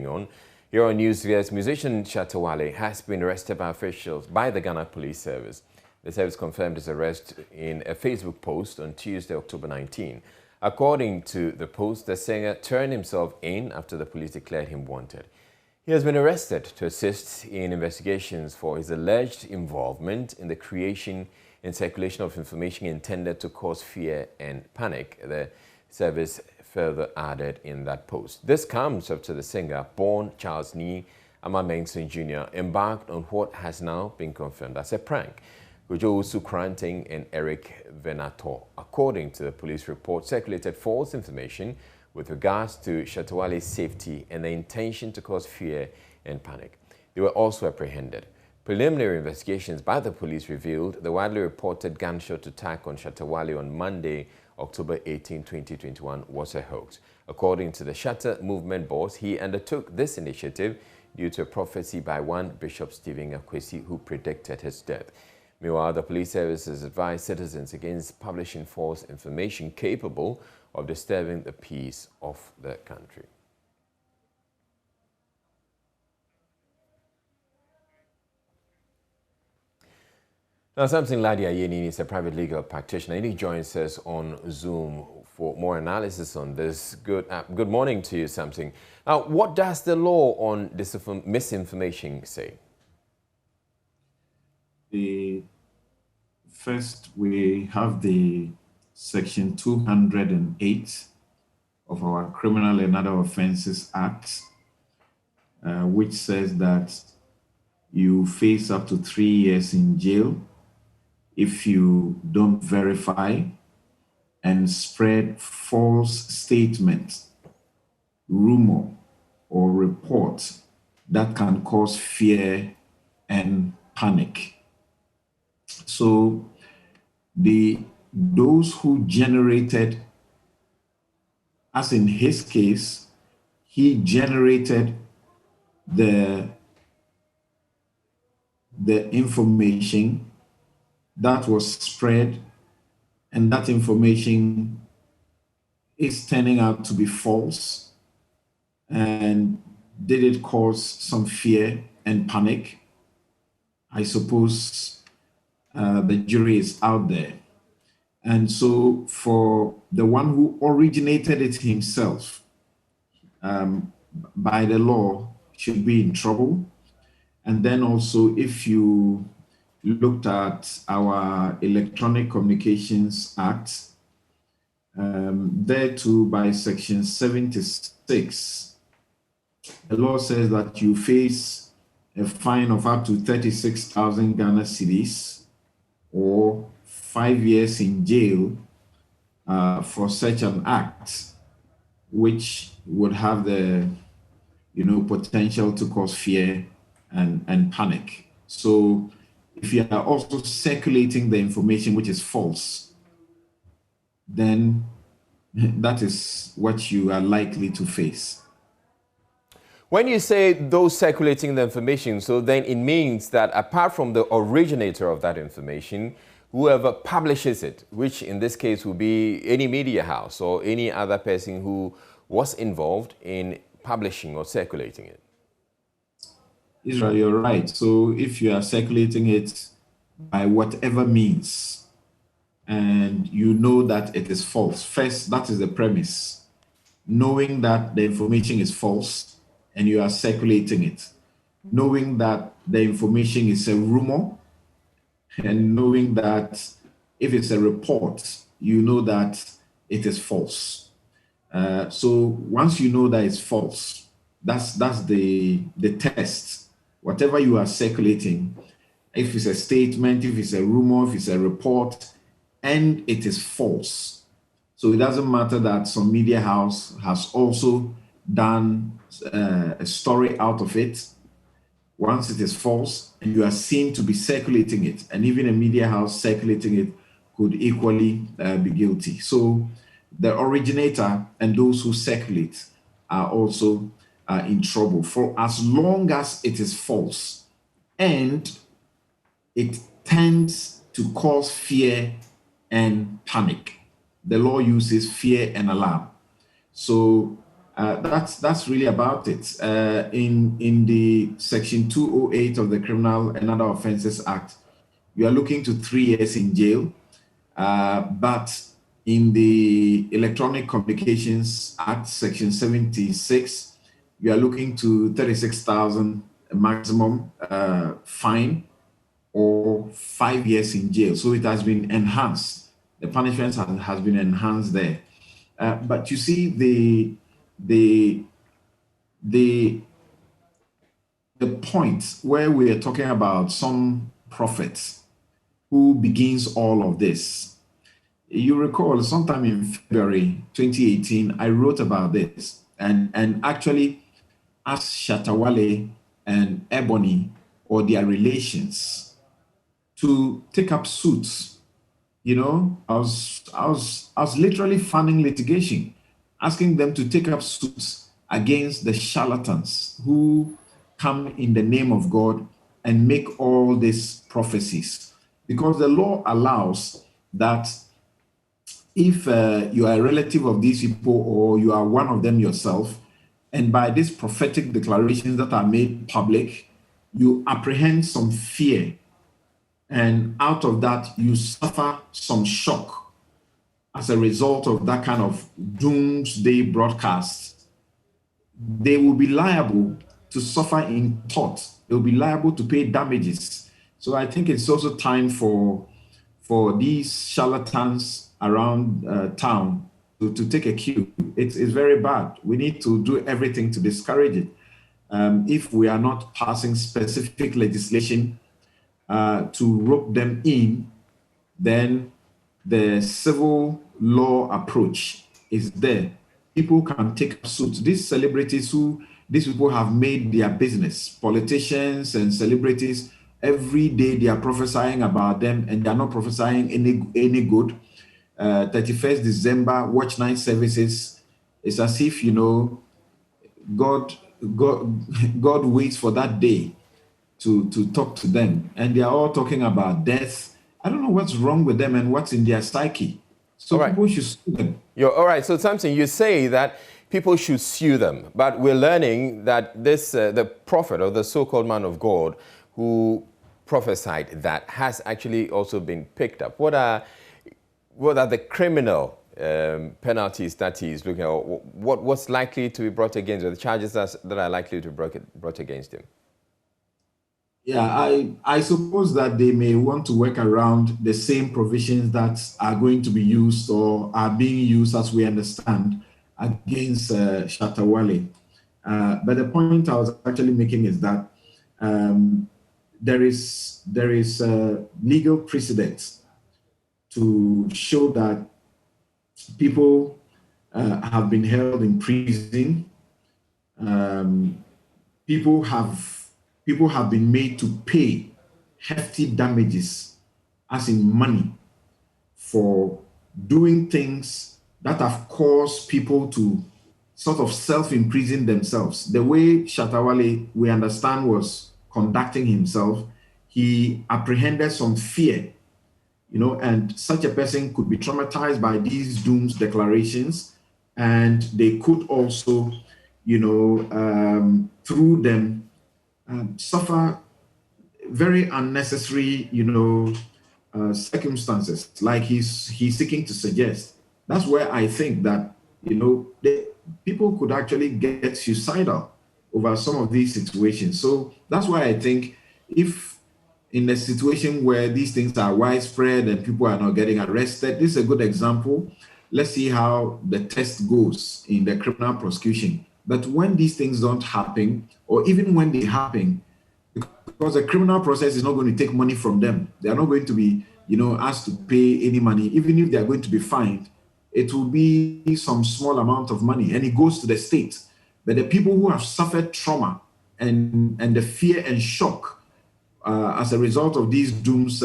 going on. Here on News Together's musician Shatta Wale has been arrested by officials by the Ghana Police Service. The service confirmed his arrest in a Facebook post on Tuesday, October 19. According to the post, the singer turned himself in after the police declared him wanted. He has been arrested to assist in investigations for his alleged involvement in the creation and circulation of information intended to cause fear and panic, the service further added in that post. This comes after the singer, born Charles Nee Amamenson Jr., embarked on what has now been confirmed as a prank. Gojo Sukranting and Eric Venato, according to the police report, circulated false information with regards to Shatta Wale's safety and the intention to cause fear and panic. They were also apprehended. Preliminary investigations by the police revealed the widely reported gunshot attack on Shatta Wale on Monday, October 18, 2021 was a hoax. According to the Shatta movement boss, he undertook this initiative due to a prophecy by one Bishop Stephen Akwesi who predicted his death. Meanwhile, the police services advised citizens against publishing false information capable of disturbing the peace of the country. Now, Samson Ladia Yenini is a private legal practitioner, and he joins us on Zoom for more analysis on this. Good morning to you, Samson. Now, what does the law on misinformation say? First, we have the Section 208 of our Criminal and Other Offences Act, which says that you face up to 3 years in jail if you don't verify and spread false statements, rumor, or report that can cause fear and panic. So those who generated, as in his case, he generated the information that was spread, and that information is turning out to be false. And did it cause some fear and panic? I suppose the jury is out there. And so for the one who originated it himself, by the law, should be in trouble. And then also, if you looked at our Electronic Communications Act, there too, by Section 76, the law says that you face a fine of up to 36,000 Ghana cedis or 5 years in jail for such an act, which would have the potential to cause fear and panic. So if you are also circulating the information which is false, then that is what you are likely to face. When you say those circulating the information, so then it means that apart from the originator of that information, whoever publishes it, which in this case will be any media house or any other person who was involved in publishing or circulating it. Israel, you're right. So if you are circulating it by whatever means, and you know that it is false, first, that is the premise. Knowing that the information is false, and you are circulating it, knowing that the information is a rumor, and knowing that if it's a report, you know that it is false. So once you know that it's false, that's the test. Whatever you are circulating, if it's a statement, if it's a rumor, if it's a report, and it is false. So it doesn't matter that some media house has also done a story out of it. Once it is false and you are seen to be circulating it, and even a media house circulating it could equally be guilty. So the originator and those who circulate are also in trouble for as long as it is false and it tends to cause fear and panic. The law uses fear and alarm. So That's really about it. In the Section 208 of the Criminal and Other Offences Act, you are looking to 3 years in jail. But in the Electronic Communications Act, Section 76, you are looking to 36,000 maximum fine or 5 years in jail. So it has been enhanced. The punishment has been enhanced there. But you see, the the the point where we are talking about some prophets who begins all of this. You recall sometime in February 2018, I wrote about this and actually asked Shatta Wale and Ebony or their relations to take up suits. You know, I was literally fanning litigation, asking them to take up suits against the charlatans who come in the name of God and make all these prophecies. Because the law allows that if you are a relative of these people or you are one of them yourself, and by these prophetic declarations that are made public, you apprehend some fear, and out of that, you suffer some shock as a result of that kind of doomsday broadcast, they will be liable to suffer in tort. They'll be liable to pay damages. So I think it's also time for these charlatans around town to take a cue. It's very bad. We need to do everything to discourage it. If we are not passing specific legislation to rope them in, then the civil law approach is there. People can take up suits. These celebrities these people have made their business, politicians and celebrities, every day they are prophesying about them and they're not prophesying any good. 31st December, watch night services. It's as if, God, God waits for that day to talk to them. And they are all talking about death. I don't know what's wrong with them and what's in their psyche. So All right. people should sue them. All right. So Samson, you say that people should sue them, but we're learning that this the prophet or the so-called man of God who prophesied that has actually also been picked up. What are the criminal penalties that he's looking at? What's likely to be brought against, or the charges that are likely to be brought against him? Yeah, I suppose that they may want to work around the same provisions that are going to be used or are being used, as we understand, against Shatta Wale. But the point I was actually making is that there is legal precedent to show that people have been held in prison. People have been made to pay hefty damages, as in money, for doing things that have caused people to sort of self-imprison themselves. The way Shatta Wale, we understand, was conducting himself, he apprehended some fear, and such a person could be traumatized by these dooms declarations, and they could also, through them, suffer very unnecessary, circumstances, like he's seeking to suggest. That's where I think that, people could actually get suicidal over some of these situations. So that's why I think if in a situation where these things are widespread and people are not getting arrested, this is a good example. Let's see how the test goes in the criminal prosecution. But when these things don't happen, or even when they happen, because the criminal process is not going to take money from them, they are not going to be, asked to pay any money. Even if they are going to be fined, it will be some small amount of money, and it goes to the state. But the people who have suffered trauma and the fear and shock as a result of these dooms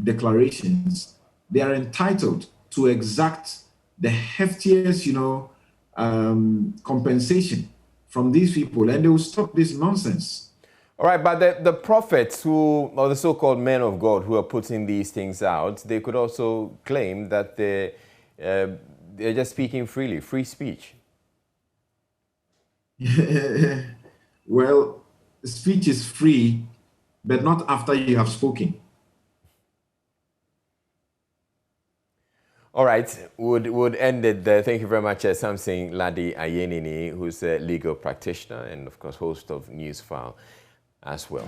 declarations, they are entitled to exact the heftiest, compensation from these people, and they will stop this nonsense. All right, but the prophets or the so-called men of God who are putting these things out, they could also claim that they're just speaking freely, free speech. Well, speech is free, but not after you have spoken. All right, would end it there. Thank you very much, Samson Ladi Ayenini, who's a legal practitioner and, of course, host of Newsfile as well.